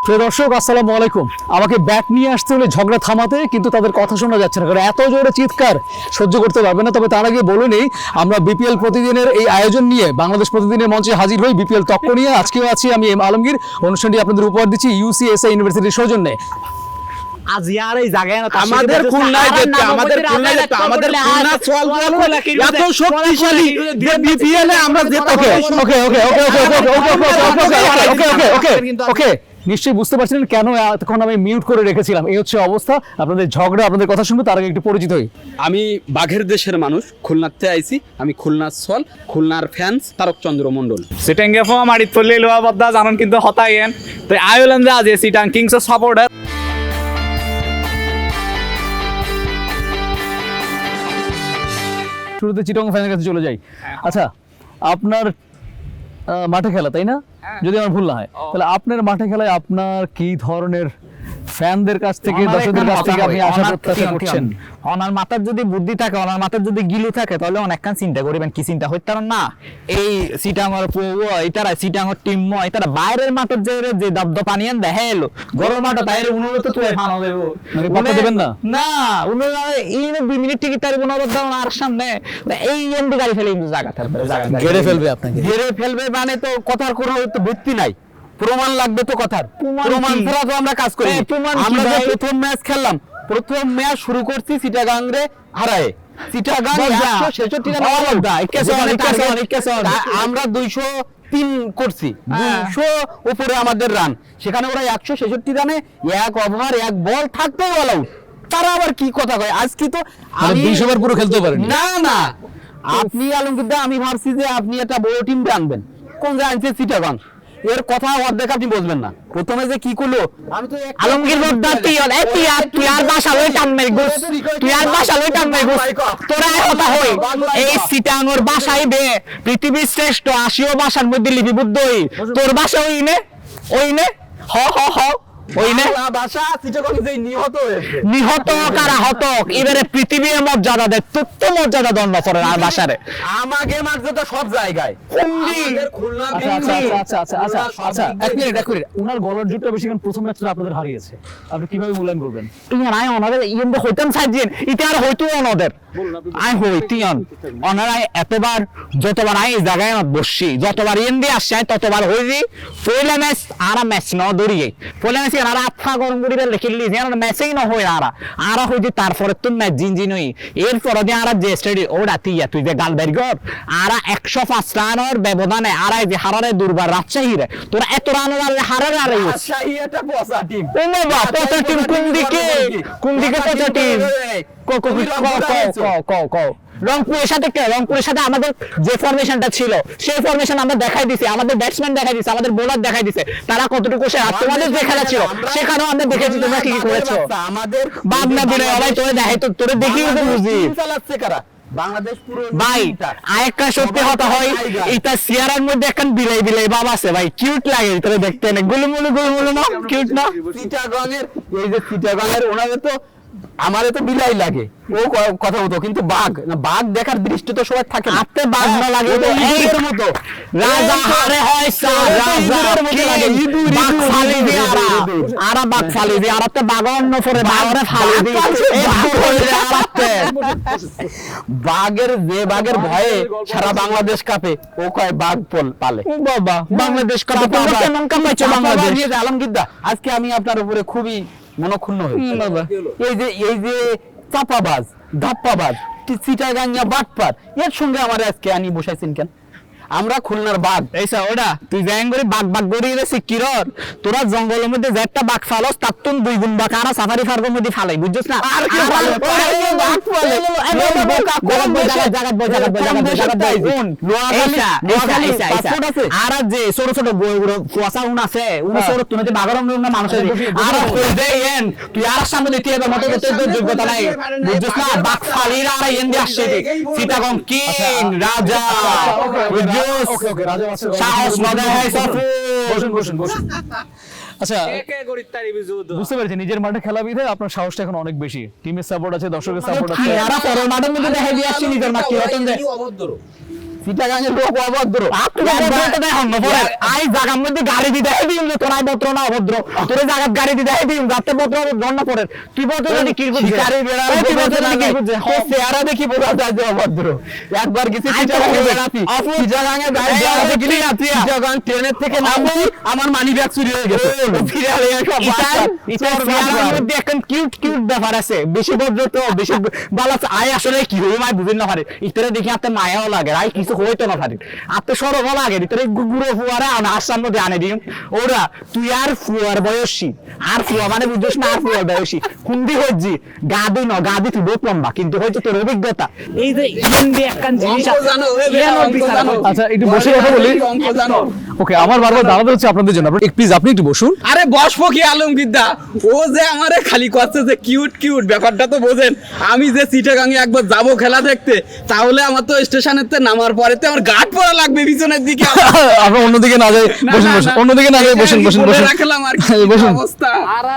প্রিয় দর্শক আসসালামু আলাইকুম। আমাকে ব্যাট নিয়ে আসতে হলে ঝগড়া থামাতে, কিন্তু তাদের কথা শোনা যাচ্ছে না, কারণ এত জোরে চিৎকার সহ্য করতে পারবে না। তবে তার আগে বলে নেই, আমরা বিপিএল প্রতিদিনের এই আয়োজন নিয়ে বাংলাদেশ প্রতিদিনের মঞ্চে হাজির হই বিপিএল তক্ক নিয়ে। আজকেও আছি আমি এম আলমগীর। অনুষ্ঠানটি আপনাদের উপহার দিচ্ছি ইউসিএসএ ইউনিভার্সিটির সৌজন্যে। আজ ইয়ার এই জায়গায় না আমাদের খুলনায় দেখতে আমাদের খুলনা সোয়ালগুলো এত শক্তিশালী যে বিপিএল এ আমরা যেতে ওকে ওকে ওকে ওকে ওকে ওকে ওকে নিশ্চয়ই বুঝতে পারছেন কেন এতক্ষণ আমি মিউট করে রেখেছিলাম। এই হচ্ছে অবস্থা। আপনাদের ঝগড়া, আপনাদের কথা শুনবো, তার আগে একটু পরিচিত হই। আমি বাঘের দেশের মানুষ, খুলনাতে আইছি। আমি খুলনার সোয়াল, খুলনার ফ্যান্স তারক চন্দ্র মন্ডল। সিটাঙ্গে ফো মারিত পড়লে লোয়া বদ্দা জানেন কিন্তু হতাইয়েন তো আয়োলেন যে আজ সিটাং কিংস সাপোর্টার। শুরুতে চিটং ফ্যানের কাছে চলে যাই। আচ্ছা, আপনার মাঠে খেলা, তাই না? যদি আমার ভুল না হয়, তাহলে আপনার মাঠে খেলায় আপনার কি ধরনের ফ্যানদের কাছ থেকে, দর্শকদের কাছ থেকে আপনি আশা প্রত্যাশা করছেন? ওনার মাথার যদি বুদ্ধি থাকে, ওনার মাথার যদি গিলু থাকে, তাহলে অনেকক্ষণ চিন্তা করবেন। কি চিন্তা হইতে না, এই সিটাঙ্গর এটারা সিটাঙ্গর টিম এটারা বাইরের মাঠের যে দব্দ পানিয়ান দেখে এলো গরম মাঠ তাই উন্নত তুই ফানো দেবো দেবেন না না উন্নত এই 2 মিনিট টিকিট তার উন্নত দাও আর সামনে এই এমডি গাড়ি ফেলে কিন্তু জায়গা থাকবে, ঘেরে ফেলবে আপনাকে। ঘিরে ফেলবে মানে তো কথার কোনো তো ভিত্তি নাই, প্রমাণ লাগবে তো কথার। প্রমাণ ছাড়া তো আমরা কাজ করি। আমরা যে প্রথম ম্যাচ খেললাম, প্রথম ম্যাচ শুরু করছি চিটাগাং রে হারায়। চিটাগাং 166 রান আমরা 203 করছি, 200 উপরে আমাদের রান। সেখানে ওরা 166 রানে 1 ওভার 1 বল থাকতেই অল আউট। তারা আবার কি কথা কয়, আজকে তো 20 ওভার পুরো খেলতে পারেন না না। আপনি আলমগীর দা, আমি ভাবছি যে আপনি একটা বড় টিম আনবেন, কোন যে আনছে চিটাগাং, এর কথা অর্ধেক আপনি বুঝবেন না। প্রথমে যে কি করলো, আমি তো আলমগীর বদ্দা তুই আর বাসা লই টানবে গুস, তুই আর বাসা লই টানবে গুস, তোরা কথা হই এই সিটাঙ্গর বাসাই বে পৃথিবীর শ্রেষ্ঠ 80 ভাষার মধ্যে লিপিবদ্ধ হই। তোর ভাষা ওই নে হ হ হ ওই নে ভাষা চিটাগাং যে নিহত হয়েছে, নিহত কারা হতক এবারে পৃথিবীর মর্যাদা দেয়, তত্ত্ব মর্যাদা দণ্ড করে আর ভাষারে আমাকে মারছে তো সব জায়গায়। আচ্ছা, এক মিনিট। উনার গলার জুটটা বেশি, কারণ প্রথম ম্যাচটা আপনাদের হারিয়েছে। আপনি কিভাবে মূল্যায়ন করবেন? তুই নাই ওনাদের ইয়েন্দ হইতাম সাইজেন এটা আর হইতো ওনাদের আই হইতিয়ান ওনারা এতবার যতবার আই জায়গায় বসছি, যতবার ইয়েন্দি আসছে ততবার হইছি। পয়লা ম্যাচ আর ম্যাচ ন দড়িয়ে পয়লা ম্যাচ আর আত্মা গরম করি লিখিলি যে ম্যাচেই ন হই আর হইছি। তারপরে তুই ম্যাচ জিনজিন হই এরপরে দিয়ে আর যে স্টেডি ও রাতিয়া তুই যে গালবাড়ি গর আর 105 রানের ব্যবধানে আর যে হারারে দুর্বার রাজশাহী রে তোরা এত রানের হারারে আর রাজশাহী এটা পচা টিম। ও বাবা পচা টিম কোন দিকে পচা টিম? রংপুরের সাথে আমাদের যে ফরমেশনটা ছিল সেই ফরমেশন আমরা দেখাই দিছি, আমাদের ব্যাটসম্যান দেখাই দিছে, আমাদের বোলার দেখাই দিছে তারা কতটুকু সে আর তোমাদের যে খেলা ছিল সেখানেও আমরা দেখেছি তোমরা কি করেছো। আমাদের বাবনা দিলে ভাই তোরে দেখাই তো তোরে দেখি তো বুঝি চালাচ্ছে কারা বাংলাদেশ পুরো ভাই। আরেকটা সত্যি কথা হয়, এটা সিয়ারার মধ্যে এখন বিলাই বাবা আছে ভাই, কিউট লাগে তোরে দেখতে, না গুলুমুলু না কিউট না? চিটাগাং এর এই যে চিটাগাং এর ওনাদের তো আমারে তো বিলাই লাগে ও কথা হতো, কিন্তু বাঘ দেখার দৃষ্টি তো সবাই থাকে না। আপনি বাঘ না লাগে তো এইর মতো রাজা হারে হয় স্যার, রাজার মতো লাগে বাঘ ফালি দি আরা বাঘ ফালি দি আরাতে বাঘ অন্য পরে বাঘরে ফালি দি আরাতে বাঘের ভয়ে সারা বাংলাদেশ কাঁপে, ও কয় বাঘ পালে। ও বাবা বাংলাদেশ কাঁপে কেমন কাঁপাইছে বাংলাদেশ? আলমগীর দা, আজকে আমি আপনার উপরে খুবই মনক্ষুণ্ণ হয়েছি। এই যে চাপাবাজ ধাপ্পাবাজ চিটাগাঙ্গা বাটপার, এর সঙ্গে আমার আজকে আনি বসাইছেন কেন? আমরা খুলনার বাঘ এইসা ওটা তুই যাইং করে বাঘ গড়িয়ে রে সিকিরর তোরা জঙ্গলের মধ্যে যে একটা বাঘ ফালস তার তুন 2 গুণ বাঘ আর সাফারি ফার্মের মধ্যে ফালাই, বুঝছস না? আর কি ফালে বাঘ ফালে বোকা কোন জায়গা আর যে ছোট ছোট বইগুলো কুয়াশা উন আছে উন ছোট তুমি বাঘর মানুষ আর দেন তুই আর সামনে দিতে হবে মতো তোর যোগ্যতা নাই, বুঝছস না? বাঘ ফালিরা আর এন্ডি আসছে চিটাগং কিং রাজা সাহস মনে হয় বসুন। আচ্ছা, বুঝতে পেরেছি নিজের মাঠে খেলা বিধে আপনার সাহসটা এখন অনেক বেশি। টিমের সাপোর্ট আছে, দর্শকের সাপোর্ট আছে। মাঠের মধ্যে দেখা দিয়ে আসছি নিজের মাঠ কি হতেন যে চিটাগাঙের লোক অভদ্র। আপনি তো বলতে দেয় হন পরে আই জায়গার মধ্যে গাড়ি দিতে দিন যে তোরাই ভদ্র না অভদ্র তোর জায়গার গাড়ি দিতে দিন যাতে ভদ্র গন্না পড়ে তুই বলতে যদি কি করছিস শিকারি বেড়া তুই বলতে যদি কি করছিস তো চেহারা দেখি বোঝা যায় যে অভদ্র। একবার গেছি চিটাগাঙে বেড়াতে, চিটাগাঙে গাড়ি বেড়াতে গেলি চিটাগাং ট্রেনের থেকে নামছি, আমার মানি ব্যাগ চুরি হয়ে গেছে। ফিরে আলে সব চেহারার মধ্যে এখন কিউট কিউট ব্যাপার আছে, বেশি ভদ্র তো বেশি বালা আই আসলে কি হই মাই বুঝিন না পারে ইতরে দেখি আপনি মায়াও লাগে আই কিছু হইতো না পারে আপনি সরব লাগে ইতরে গুগুরো ফুয়ারা আর আসার মধ্যে আনে দিন ওরা তুই আর ফুয়ার বয়সী আর ফুয়া মানে বুঝছিস না আর ফুয়ার বয়সী কুন্দি হজ্জি গাদি ন গাদি তুই বহুত লম্বা কিন্তু হয়তো তোর অভিজ্ঞতা এই যে ইন দিয়ে একখান জিনিস আচ্ছা একটু বসে কথা বলি। ওকে, আমার বারবার দাঁড়াতে হচ্ছে আপনাদের জন্য, প্লিজ আপনি একটু বসুন। আরে বসবো কি আলমগীরদা, ও যে আমারে খালি করছে যে কিউট কিউট, ব্যাপারটা তো বোঝেন। আমি যে চিটাগাঙে একবার যাবো খেলা দেখতে, তাহলে আমার তো স্টেশনের তে নামার পরে তো আমার গার্ড পরা লাগবে পিছনের দিকে। আমরা অন্যদিকে না যাই, বসুন বসুন, অন্যদিকে না যাই, বসুন বসুন বসুন রাখলাম আর কি বসুন। অবস্থা।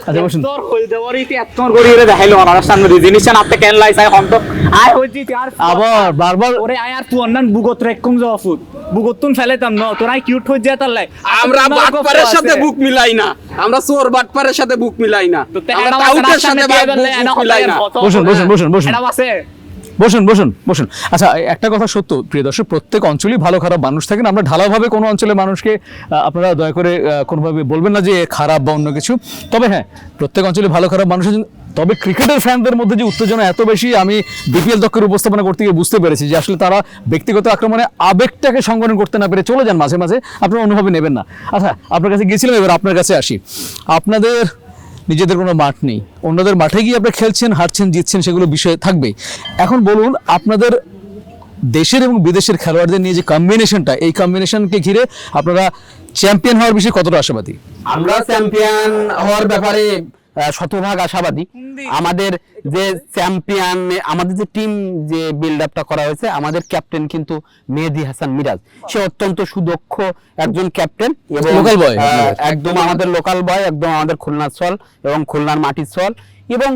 আচ্ছা বসুন। তোর হই দেওয়ারই তে এতন করিয়ে দেখাইলো আমার সামনে দি জিনিস না আপনি কেন লাইছাই হন তো আই হইছি আর আবার বারবার ওরে আই আর পুয়ান্নান বুগত রেকম যাওয়া ফুট বুগতুন ফেলাইতাম না তোরাই কিউট হই যায় তার লাই আমরা বাটপারের সাথে বুক মিলাই না, আমরা চোর বাটপারের সাথে বুক মিলাই না, আমরা টাউটের সাথে বুক মিলাই না। বসুন বসুন বসুন বসুন এটা আছে বসুন বসুন বসুন। আচ্ছা একটা কথা সত্য প্রিয় দর্শক, প্রত্যেক অঞ্চলেই ভালো খারাপ মানুষ থাকেন। আমরা ঢালাওভাবে কোনো অঞ্চলের মানুষকে আপনারা দয়া করে কোনোভাবে বলবেন না যে খারাপ বা অন্য কিছু। তবে হ্যাঁ, প্রত্যেক অঞ্চলে ভালো খারাপ মানুষ আছেন। তবে ক্রিকেটের ফ্যানদের মধ্যে যে উত্তেজনা এত বেশি, আমি বিপিএল দক্ষের উপস্থাপনা করতে গিয়ে বুঝতে পেরেছি যে আসলে তারা ব্যক্তিগত আক্রমণে আবেগটাকে সংগঠন করতে না পেরে চলে যান মাঝে মাঝে, আপনারা অনুভবে নেবেন না। আচ্ছা আপনার কাছে গিয়েছিলাম, এবার আপনার কাছে আসি। আপনাদের নিজেদের কোনো মাঠ নেই, অন্যদের মাঠে গিয়ে আপনারা খেলছেন, হারছেন, জিতছেন, সেগুলো বিষয় থাকবেই। এখন বলুন, আপনাদের দেশের এবং বিদেশের খেলোয়াড়দের নিয়ে যে কম্বিনেশনটা, এই কম্বিনেশনকে ঘিরে আপনারা চ্যাম্পিয়ন হওয়ার বিষয়ে কতটা আশাবাদী? আমরা চ্যাম্পিয়ন হওয়ার ব্যাপারে শতভাগ আশাবাদী। আমাদের যে চ্যাম্পিয়ন, আমাদের যে টিম যে বিল্ড আপটা করা হয়েছে, আমাদের ক্যাপ্টেন কিন্তু মেহেদী হাসান মিরাজ, সে অত্যন্ত সুদক্ষ একজন ক্যাপ্টেন এবং লোকাল বয়, একদম আমাদের লোকাল বয়, একদম আমাদের খুলনার ছল এবং খুলনার মাটির ছল। এবং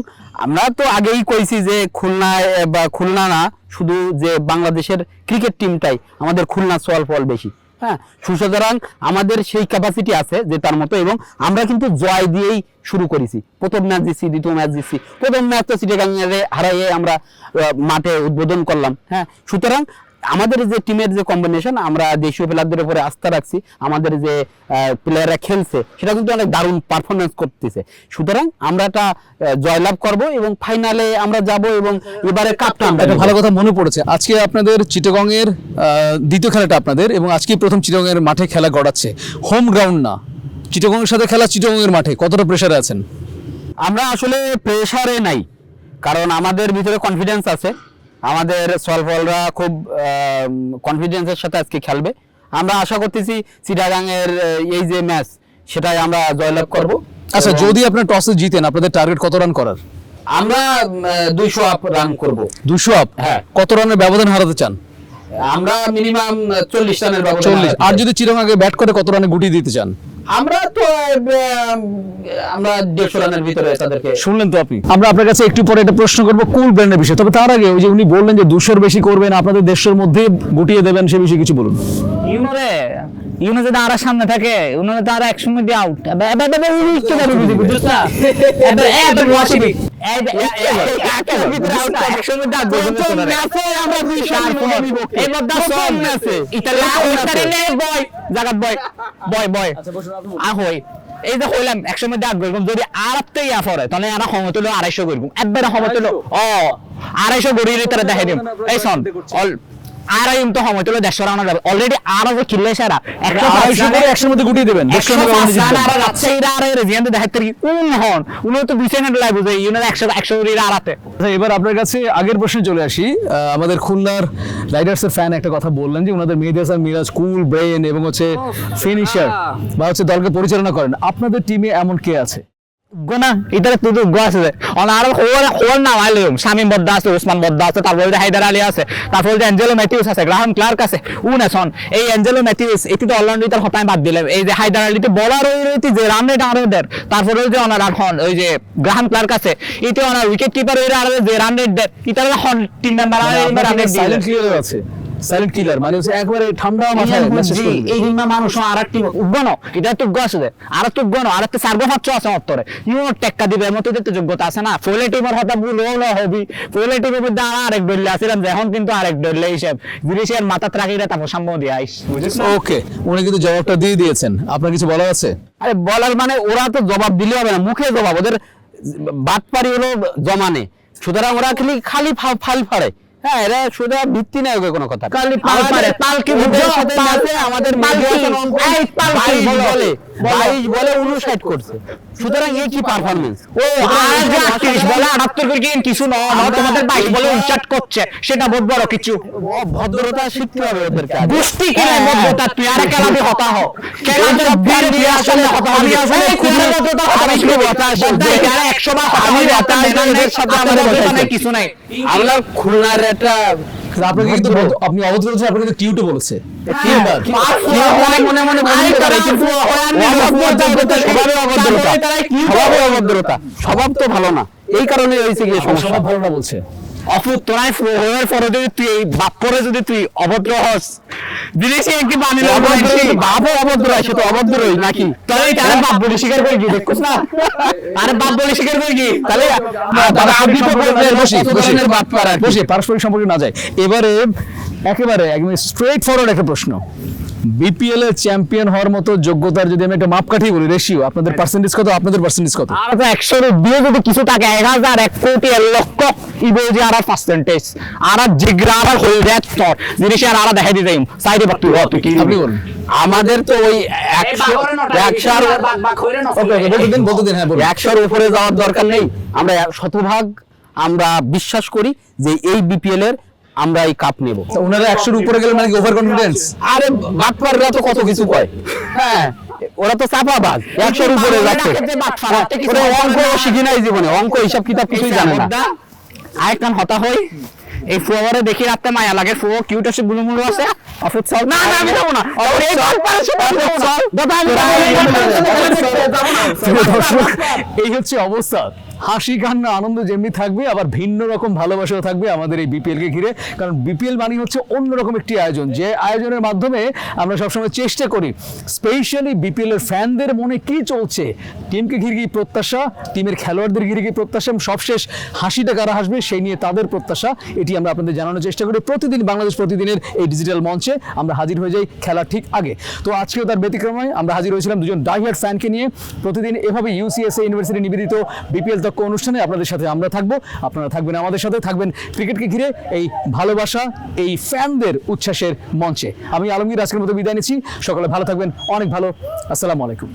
আমরা তো আগেই কইছি যে খুলনায় বা খুলনা না, শুধু যে বাংলাদেশের ক্রিকেট টিমটাই আমাদের খুলনার ছল ফল বেশি। হ্যাঁ, সুতরাং আমাদের সেই ক্যাপাসিটি আছে যে তার মতো, এবং আমরা কিন্তু জয় দিয়েই শুরু করেছি। প্রথম ম্যাচ জিতছি, দ্বিতীয় ম্যাচ জিতছি, প্রথম ম্যাচ তো চিটাগাংয়ে হারাইয়ে আমরা মাঠে উদ্বোধন করলাম। হ্যাঁ, সুতরাং আমাদের যে টিমের যে কম্বিনেশন, আমরা দেশীয় প্লেয়ারদের উপরে আস্থা রাখছি, আমাদের যে প্লেয়াররা খেলছে সেটা কিন্তু অনেক দারুণ পারফরমেন্স করতেছে। সুতরাং আমরা একটা জয়লাভ করব এবং ফাইনালে আমরা যাব এবং এবারে কাপটা আমরা একটা ভালো কথা মনে পড়েছে, আজকে আপনাদের চিটাগংয়ের দ্বিতীয় খেলাটা আপনাদের, এবং আজকে প্রথম চিটাগংয়ের মাঠে খেলা গড়াচ্ছে, হোম গ্রাউন্ড না, চিটাগংয়ের সাথে খেলা চিটাগংয়ের মাঠে, কতটা প্রেসারে আছেন? আমরা আসলে প্রেসারে নাই, কারণ আমাদের ভিতরে কনফিডেন্স আছে। আমাদের সলফলরা খুব কনফিডেন্সের সাথে আজকে খেলবে। আমরা আশা করতেছি চিটাগাংয়ের এই যে ম্যাচ, সেটাই আমরা জয়লাভ করব। আচ্ছা, যদি আপনার টসে জিতেন, আপনাদের টার্গেট কত রান করার? আমরা 200 আপ রান করব। 200 আপ? হ্যাঁ। কত রানের ব্যবধান হারাতে চান? আমরা মিনিমাম 40 রানের ব্যবধান। 40। আর যদি চিটাগং আগে ব্যাট করে কত রানে গুটিয়ে দিতে চান? আমরা তো আমরা 150 রানের ভিতরে তাদেরকে। শুনলেন তো আপনি। আমরা আপনার কাছে একটু পরে একটা প্রশ্ন করবো কুল ব্র্যান্ডের বিষয়ে, তবে তার আগে ওই যে উনি বললেন যে 200-র বেশি করবেন, আপনাদের 150-র মধ্যে গুটিয়ে দেবেন, সে বিষয়ে কিছু বলুন। ইউনো যদি আর সামনে থাকে, উনারে তো আর একসঙ্গে দিয়ে আউট এই যে হইলাম একসময় দিয়ে আট করবো, যদি আর আপতে ইয়া পরে তাহলে আর সময় তুলো 250 করবো, একবারে সময় তুলো 250 গড়িয়ে তারা দেখাই দিম। এই শোন, আর তো সময় তুলো 150 রান যাবে অলরেডি। আর যে কিল্লে সারা 250 করে 100-র মধ্যে গুটিয়ে দেবেন। দেখাতে উনি তো 2 সেকেন্ড লাগবে যে ইউনার 100 আড়াতে। এবার আপনার কাছে আগের প্রশ্নে চলে আসি। আমাদের খুলনার রাইডার্সের ফ্যান একটা কথা বললেন যে ওনাদের মেহেদী হাসান মিরাজ কুল ব্রেন এবং হচ্ছে ফিনিশার বা হচ্ছে দলকে পরিচালনা করেন। আপনাদের টিমে এমন কে আছে? গোনা ইতারে তো গো আছে যে আর হোল না আইলম শামিম বদ্দা আছে, ওসমান বদ্দা আছে, তারপরে হায়দার আলী আছে, তারপরে অ্যাঞ্জেলো ম্যাথিউস আছে, গ্রাহাম ক্লার্ক আছে, উনাসন। এই অ্যাঞ্জেলো ম্যাথিউস এটি তো অলরাউন্ডার, তার হতায় বাদ দিলাম। এই যে হায়দার আলীতে বলার ওই রইতি যে রান রেট আরো দেয়, তারপরে যে ওনার এখন ওই যে গ্রাহাম ক্লার্ক আছে, এটি ওনার উইকেট কিপার ওই আর যে রান রেট দেয়, ইতারে হন টিম মেম্বার আর রান রেট সাইলেন্ট ক্লিয়ার আছে। সাইলেন্ট কিলার মানে হচ্ছে একবারে ঠান্ডা মাথায় ম্যাচ শেষ করে দিবে। এই হিমা মানুষ আর এক টিম উঠবো না, এটা তো গছ আছে আর তো উঠবো না, আর একটা সার্ভে পাচ্ছ আছে অত্তরে ইউনো টেক্কা দিবে এর মতো দেখতে যোগ্যতা আছে না। ফলে টিমের হতা ভুল হলো হবি, ফলে টিমের মধ্যে আরেক ডলে আসছিলাম, এখন কিন্তু আরেক ডলে হিসাব জিনিসের মাথা রাখিরা তারপর সামনে দিয়ে আইস, বুঝছিস না? ওকে, উনি কিন্তু জবাবটা দিয়ে দিয়েছেন। আপনার কিছু বলার আছে? আরে বলার মানে ওরা তো জবাব দিলে হবে না, মুখে জবাব, ওদের বাটপারি হলো জমানে, সুতরাং ওরা খালি ফাল ফাড়ে। হ্যাঁ, এরা শুধু ভিত্তি নেই কোনো কথা, খালি পাল পারে, পালকি বুঝছো? আমাদের পালকি বলে 22 বলে 59 করছে, সুতরাং এই কি পারফরম্যান্স? ও আর 38 বলে 78 করে কি কিছু না, তোমাদের 22 বলে 59 করছে, সেটা বহুত বড় কিছু। ভদ্রতা শিখতে হবে ওদেরকে। গোষ্ঠী খেলে ভদ্রতা, তুই আর খেলাবি হতা হ, খেলাতে দিয়ে আসলে হতা হবি। আমি খুব ভদ্রতা আমি কি হতাশ হই, আর 100 বার আমি এদের সাথে আমাদের বসাইছে। কিছু নাই। আমরা খুলনার একটা আপনাকে কিন্তু আপনি অবদ্ধ বলছেন, আপনাকে কিন্তু কিউটও বলেছে। মনে মনে বলি করে, কিন্তু অভদ্রতা, স্বভাব তো ভালো না, এই কারণে হয়েছে গিয়ে সমস্যা। সব ভালো না বলছে। অফুত তোরাই হওয়ার পরে যদি তুই এই বাপ করে যদি তুই অভদ্র হস, জিনিসই একটি বানিয়ে বাপও অভদ্র, সে তো অভদ্রই নাকি? তাহলে তারা বাপ বলে স্বীকার করে কি দেখছিস না? আরে বাপ বলে স্বীকার করে কি তাহলে আপনি তো বলবেন, বসি বাটপাড়া বসি পারস্পরিক সম্পর্কে না যায়। এবারে একেবারে একদম স্ট্রেট ফরওয়ার্ড একটা প্রশ্ন, বিপিএল এর চ্যাম্পিয়ন হওয়ার মতো যোগ্যতার যদি আমি একটা মাপকাঠি বলি, রেশিও, আপনাদের পার্সেন্টেজ কত, আপনাদের পার্সেন্টেজ কত? আর তো 100 দিয়ে যদি কিছু টাকা 1000 1 কোটি 1 লক্ষ ইবোজি আর পার্সেন্টেজ আর জিগরা আর হয়ে যায় তোর জিনিস আর দেখাই দিই সাইডে বাক তুই কি আপনি বলুন। আমাদের তো ওই 100 বলতে দিন, হ্যাঁ বলুন। 100 উপরে যাওয়ার দরকার নেই। আমরা শতভাগ আমরা বিশ্বাস করি যে এই বিপিএল এর আমরা এই কাপ নেব। ওনারা 100 উপরে গেলে মানে কি ওভার কনফিডেন্স? আরে বাটপাররা তো কত কিছু কয়, হ্যাঁ ওরা তো চাপাবাজ, 100 উপরে যাচ্ছে। ওরা অঙ্ক শিখি নাই জীবনে, অঙ্ক হিসাব কিতাব কিছুই জানে না। আরেকটা হতা হই এই ফুয়ারে দেখি রাতে মায়া লাগে, ফুয়া কিউট আছে বুলুমুলু আছে অফিস চল না না আমি যাবো না এই দর্শক, এই হচ্ছে অবস্থা। হাসি কান্না আনন্দ যেমনি থাকবে, আবার ভিন্ন রকম ভালোবাসাও থাকবে আমাদের এই বিপিএল কে ঘিরে। কারণ বিপিএল মানে হচ্ছে অন্যরকম একটি আয়োজন, যে আয়োজনের মাধ্যমে আমরা সবসময় চেষ্টা করি স্পেশালি বিপিএল এর ফ্যানদের মনে কি চলছে, টিমকে ঘিরে কি প্রত্যাশা, টিমের খেলোয়াড়দের ঘিরে কি প্রত্যাশা, সবশেষ হাসিটা কারা হাসবে সেই নিয়ে তাদের প্রত্যাশা, এটি আমরা আপনাদের জানানোর চেষ্টা করি। প্রতিদিন বাংলাদেশ প্রতিদিনের এই ডিজিটাল মঞ্চে আমরা হাজির হয়ে যাই খেলার ঠিক আগে। তো আজকেও তার ব্যতিক্রম নয়, আমরা হাজির হয়েছিলাম দুজন ডাইহার্ড ফ্যানকে নিয়ে। প্রতিদিন এভাবে ইউসিএসএ ইউনিভার্সিটি নিবেদিত বিপিএল তক্ক অনুষ্ঠানে আপনাদের সাথে আমরা থাকবো, আপনারা থাকবেন আমাদের সাথে, থাকবেন ক্রিকেটকে ঘিরে এই ভালোবাসা, এই ফ্যানদের উচ্ছ্বাসের মঞ্চে। আমি আলমগীর আজকের মতো বিদায় নিচ্ছি, সকলে ভালো থাকবেন, অনেক ভালো, আসসালামু আলাইকুম।